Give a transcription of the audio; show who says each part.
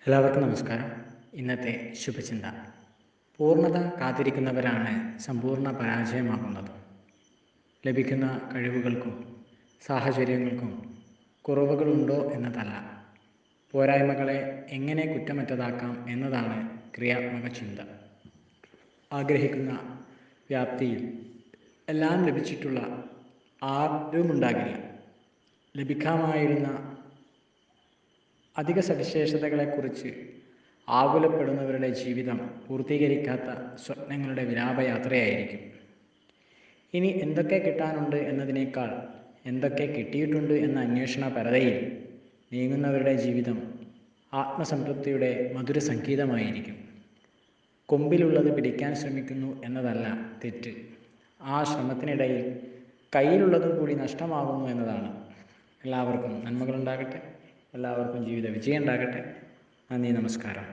Speaker 1: എല്ലാവർക്കും നമസ്കാരം. ഇന്നത്തെ ശുഭചിന്ത: പൂർണ്ണത കാത്തിരിക്കുന്നവരാണ് സമ്പൂർണ്ണ പരാജയമാകുന്നത്. ലഭിക്കുന്ന കഴിവുകൾക്കും സാഹചര്യങ്ങൾക്കും കുറവുകളുണ്ടോ എന്നതല്ല, പോരായ്മകളെ എങ്ങനെ കുറ്റമറ്റതാക്കാം എന്നതാണ് ക്രിയാത്മക ചിന്ത. ആഗ്രഹിക്കുന്ന വ്യാപ്തിയിൽ എല്ലാം ലഭിച്ചിട്ടുള്ള ആരുമുണ്ടാകില്ല. ലഭിക്കാമായിരുന്ന അധിക സവിശേഷതകളെക്കുറിച്ച് ആകുലപ്പെടുന്നവരുടെ ജീവിതം പൂർത്തീകരിക്കാത്ത സ്വപ്നങ്ങളുടെ വിലാപയാത്രയായിരിക്കും. ഇനി എന്തൊക്കെ കിട്ടാനുണ്ട് എന്നതിനേക്കാൾ എന്തൊക്കെ കിട്ടിയിട്ടുണ്ട് എന്ന അന്വേഷണ പരതയിൽ നീങ്ങുന്നവരുടെ ജീവിതം ആത്മസംതൃപ്തിയുടെ മധുര സംഗീതമായിരിക്കും. കൊമ്പിലുള്ളത് പിടിക്കാൻ ശ്രമിക്കുന്നു എന്നതല്ല തെറ്റ്, ആ ശ്രമത്തിനിടയിൽ കയ്യിലുള്ളതും കൂടി നഷ്ടമാകുന്നു എന്നതാണ്. എല്ലാവർക്കും നന്മകളുണ്ടാകട്ടെ. എല്ലാവർക്കും ജീവിത വിജയം ഉണ്ടാകട്ടെ. നന്ദി, നമസ്കാരം.